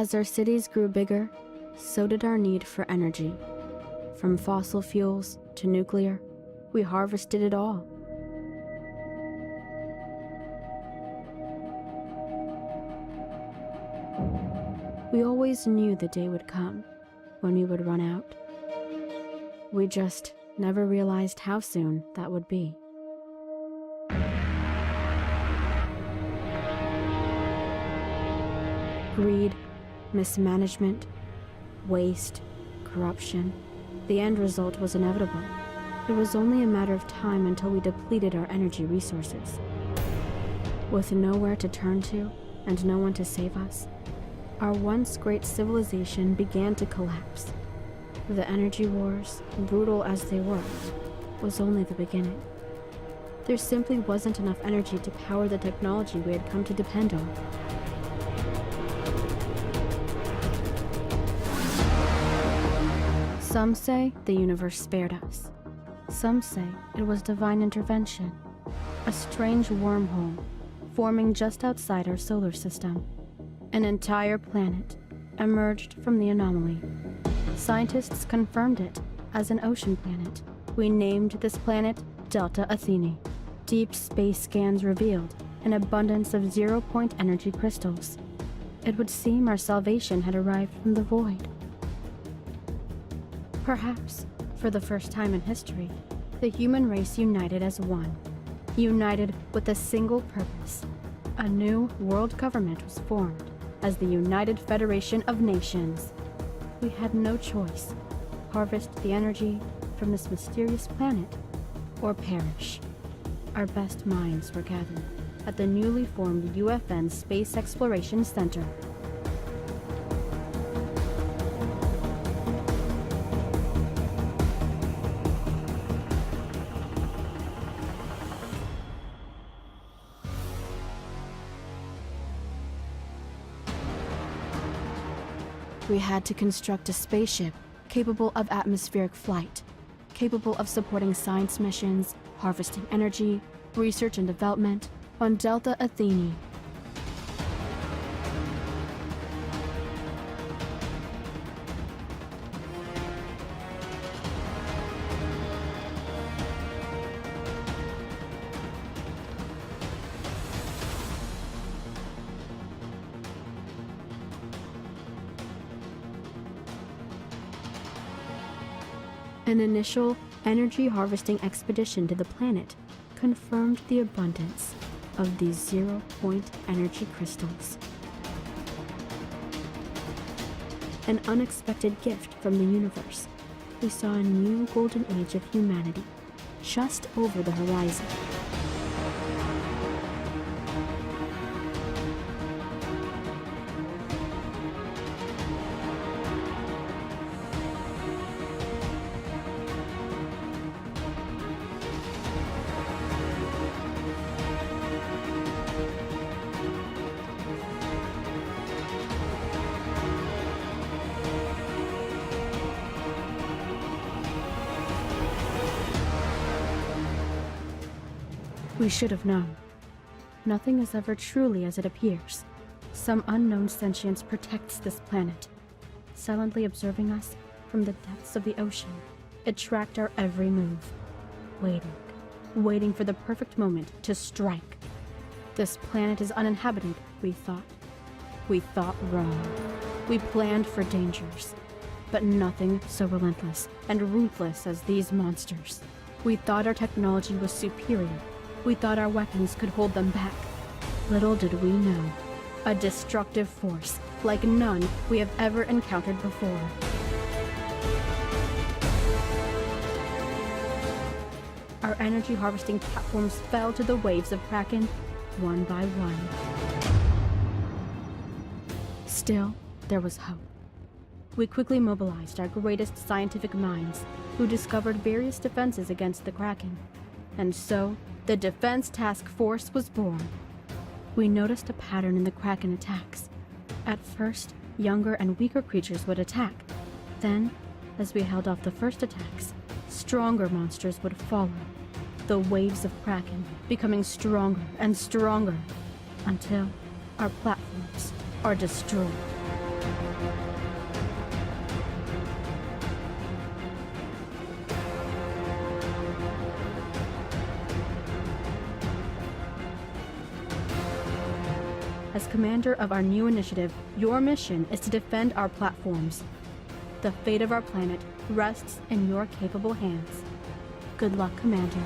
As our cities grew bigger, so did our need for energy. From fossil fuels to nuclear, we harvested it all. We always knew the day would come when we would run out. We just never realized how soon that would be. Greed, mismanagement, waste, corruption. The end result was inevitable. It was only a matter of time until we depleted our energy resources. With nowhere to turn to and no one to save us, our once great civilization began to collapse. The energy wars, brutal as they were, was only the beginning. There simply wasn't enough energy to power the technology we had come to depend on. Some say the universe spared us. Some say it was divine intervention, a strange wormhole forming just outside our solar system. An entire planet emerged from the anomaly. Scientists confirmed it as an ocean planet. We named this planet Delta Atheni. Deep space scans revealed an abundance of zero-point energy crystals. It would seem our salvation had arrived from the void. Perhaps, for the first time in history, the human race united as one. United with a single purpose. A new world government was formed as the United Federation of Nations. We had no choice. Harvest the energy from this mysterious planet, or perish. Our best minds were gathered at the newly formed UFN Space Exploration Center. We had to construct a spaceship capable of atmospheric flight, capable of supporting science missions, harvesting energy, research and development on Delta Atheni. An initial energy harvesting expedition to the planet confirmed the abundance of these zero-point energy crystals. An unexpected gift from the universe. We saw a new golden age of humanity just over the horizon. We should have known. Nothing is ever truly as it appears. Some unknown sentience protects this planet, silently observing us from the depths of the ocean. It tracked our every move, waiting for the perfect moment to strike. This planet is uninhabited, we thought. We thought wrong. We planned for dangers, but nothing so relentless and ruthless as these monsters. We thought our technology was superior. We thought our weapons could hold them back. Little did we know, a destructive force like none we have ever encountered before. Our energy harvesting platforms fell to the waves of Kraken, one by one. Still, there was hope. We quickly mobilized our greatest scientific minds, who discovered various defenses against the Kraken. And so, the Defense Task Force was born. We noticed a pattern in the Kraken attacks. At first, younger and weaker creatures would attack. Then, as we held off the first attacks, stronger monsters would follow. The waves of Kraken becoming stronger and stronger, until our platforms are destroyed. As commander of our new initiative, your mission is to defend our platforms. The fate of our planet rests in your capable hands. Good luck, Commander.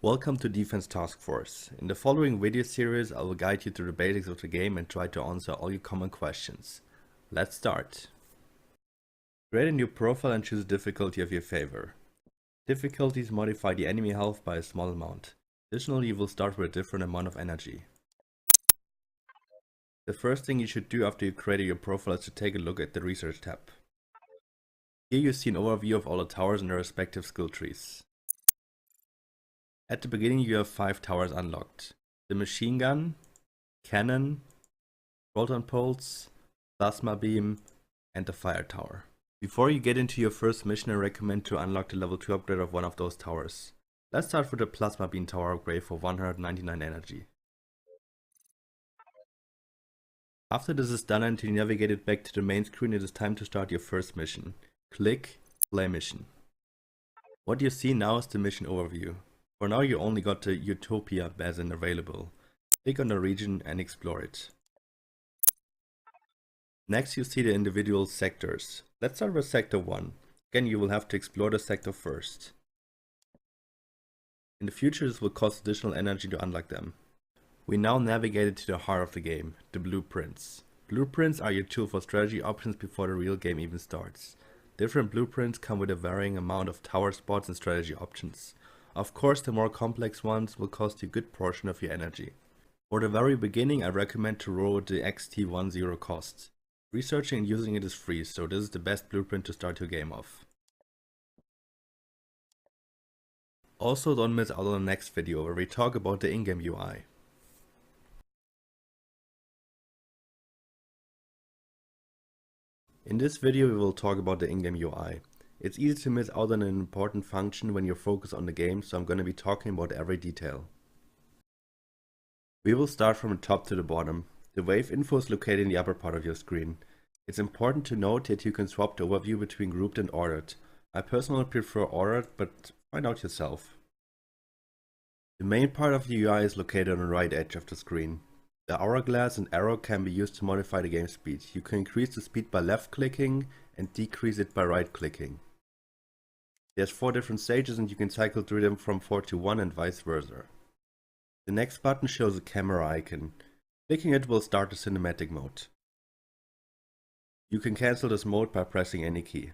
Welcome to Defense Task Force. In the following video series, I will guide you through the basics of the game and try to answer all your common questions. Let's start. Create a new profile and choose a difficulty of your favor. Difficulties modify the enemy health by a small amount. Additionally, you will start with a different amount of energy. The first thing you should do after you created your profile is to take a look at the Research tab. Here you see an overview of all the towers and their respective skill trees. At the beginning you have 5 towers unlocked: the machine gun, cannon, proton pulse, plasma beam, and the fire tower. Before you get into your first mission, I recommend to unlock the level 2 upgrade of one of those towers. Let's start with the plasma beam tower upgrade for 199 energy. After this is done and you navigate it back to the main screen, it is time to start your first mission. Click Play Mission. What you see now is the mission overview. For now you only got the Utopia basin available. Click on the region and explore it. Next you see the individual sectors. Let's start with Sector 1. Again, you will have to explore the sector first. In the future this will cost additional energy to unlock them. We now navigated to the heart of the game, the blueprints. Blueprints are your tool for strategy options before the real game even starts. Different blueprints come with a varying amount of tower spots and strategy options. Of course, the more complex ones will cost you a good portion of your energy. For the very beginning, I recommend to roll the XT10 cost. Researching and using it is free, so this is the best blueprint to start your game off. Also, don't miss out on the next video where we talk about the in-game UI. In this video we will talk about the in-game UI. It's easy to miss out on an important function when you're focused on the game, so I'm going to be talking about every detail. We will start from the top to the bottom. The wave info is located in the upper part of your screen. It's important to note that you can swap the overview between grouped and ordered. I personally prefer ordered, but find out yourself. The main part of the UI is located on the right edge of the screen. The hourglass and arrow can be used to modify the game speed. You can increase the speed by left clicking and decrease it by right clicking. There's 4 different stages and you can cycle through them from 4 to 1 and vice versa. The next button shows a camera icon. Clicking it will start the cinematic mode. You can cancel this mode by pressing any key.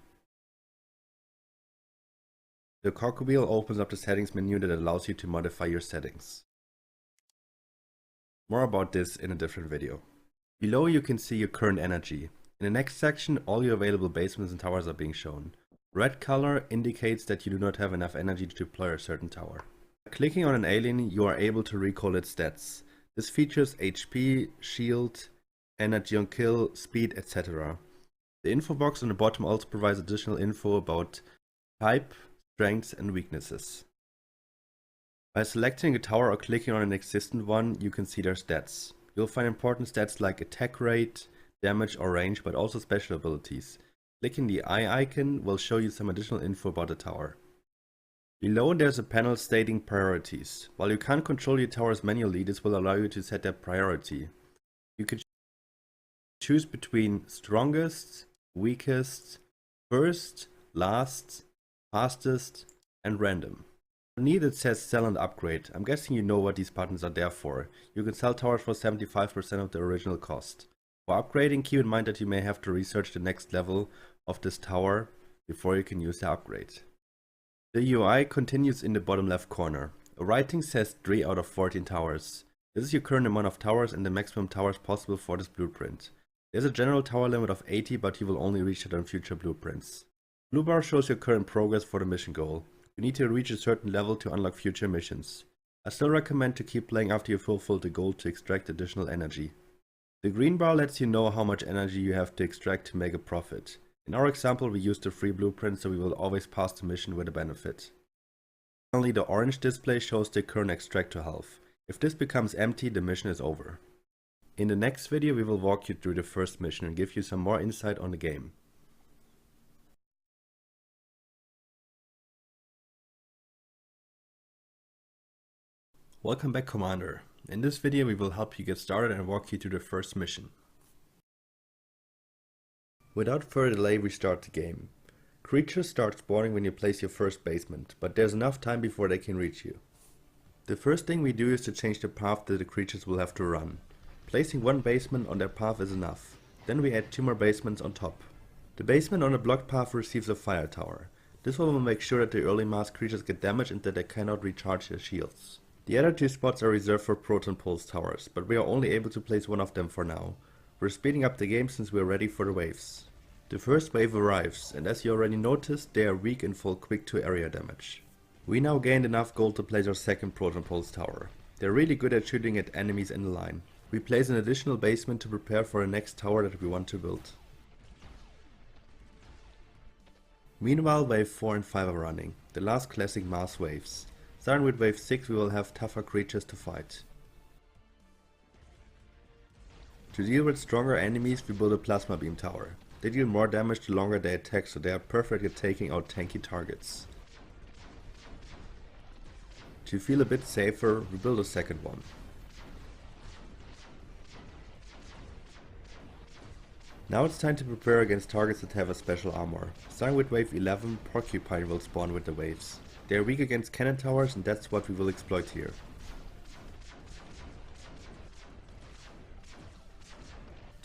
The cogwheel opens up the settings menu that allows you to modify your settings. More about this in a different video. Below you can see your current energy. In the next section all your available basements and towers are being shown. Red color indicates that you do not have enough energy to deploy a certain tower. By clicking on an alien you are able to recall its stats. This features HP, shield, energy on kill, speed, etc. The info box on the bottom also provides additional info about type, strengths and weaknesses. By selecting a tower or clicking on an existent one, you can see their stats. You'll find important stats like attack rate, damage or range, but also special abilities. Clicking the eye icon will show you some additional info about the tower. Below there's a panel stating priorities. While you can't control your towers manually, this will allow you to set their priority. You can choose between strongest, weakest, first, last, fastest and random. Underneath it says sell and upgrade. I'm guessing you know what these buttons are there for. You can sell towers for 75% of the original cost. For upgrading, keep in mind that you may have to research the next level of this tower before you can use the upgrade. The UI continues in the bottom left corner. A rating says 3 out of 14 towers. This is your current amount of towers and the maximum towers possible for this blueprint. There's a general tower limit of 80, but you will only reach it on future blueprints. Blue bar shows your current progress for the mission goal. You need to reach a certain level to unlock future missions. I still recommend to keep playing after you fulfill the goal to extract additional energy. The green bar lets you know how much energy you have to extract to make a profit. In our example we used a free blueprint, so we will always pass the mission with a benefit. Finally, the orange display shows the current extractor health. If this becomes empty, the mission is over. In the next video we will walk you through the first mission and give you some more insight on the game. Welcome back, Commander. In this video we will help you get started and walk you through the first mission. Without further delay we start the game. Creatures start spawning when you place your first basement, but there's enough time before they can reach you. The first thing we do is to change the path that the creatures will have to run. Placing one basement on their path is enough. Then we add 2 more basements on top. The basement on the blocked path receives a fire tower. This one will make sure that the early mass creatures get damaged and that they cannot recharge their shields. The other 2 spots are reserved for proton pulse towers, but we are only able to place one of them for now. We're speeding up the game since we are ready for the waves. The first wave arrives, and as you already noticed, they are weak and fall quick to area damage. We now gained enough gold to place our second proton pulse tower. They're really good at shooting at enemies in the line. We place an additional basement to prepare for the next tower that we want to build. Meanwhile, wave 4 and 5 are running, the last classic mass waves. Starting with wave 6 we will have tougher creatures to fight. To deal with stronger enemies we build a plasma beam tower. They deal more damage the longer they attack, so they are perfect at taking out tanky targets. To feel a bit safer, we build a second one. Now it's time to prepare against targets that have a special armor. Starting with wave 11, Porcupine will spawn with the waves. They are weak against cannon towers, and that's what we will exploit here.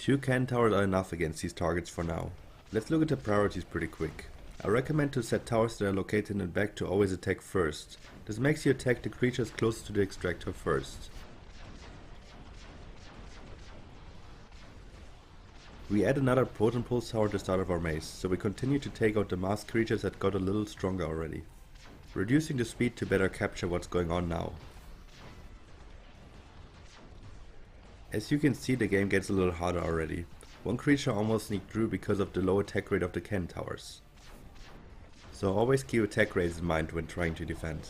Two cannon towers are enough against these targets for now. Let's look at the priorities pretty quick. I recommend to set towers that are located in the back to always attack first. This makes you attack the creatures closest to the extractor first. We add another Proton Pulse tower at the start of our maze, so we continue to take out the masked creatures that got a little stronger already, reducing the speed to better capture what's going on now. As you can see, the game gets a little harder already. One creature almost sneaked through because of the low attack rate of the cannon towers. So always keep attack rates in mind when trying to defend.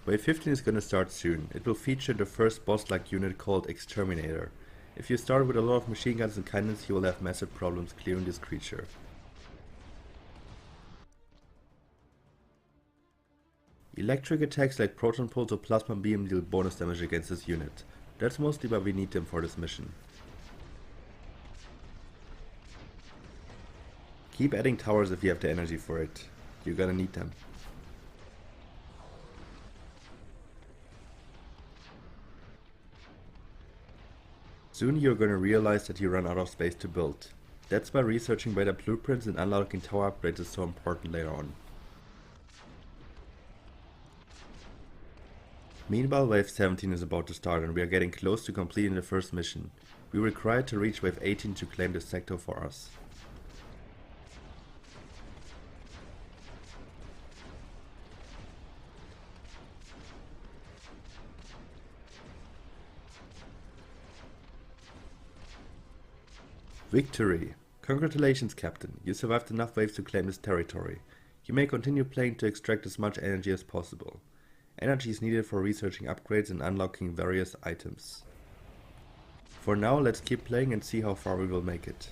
Wave 15 is gonna start soon. It will feature the first boss-like unit called Exterminator. If you start with a lot of machine guns and cannons, you will have massive problems clearing this creature. Electric attacks like Proton Pulse or Plasma Beam deal bonus damage against this unit. That's mostly why we need them for this mission. Keep adding towers if you have the energy for it. You're gonna need them. Soon you're gonna realize that you run out of space to build. That's why researching better blueprints and unlocking tower upgrades is so important later on. Meanwhile, wave 17 is about to start and we are getting close to completing the first mission. We require to reach wave 18 to claim this sector for us. Victory! Congratulations, Captain, you survived enough waves to claim this territory. You may continue playing to extract as much energy as possible. Energy is needed for researching upgrades and unlocking various items. For now, let's keep playing and see how far we will make it.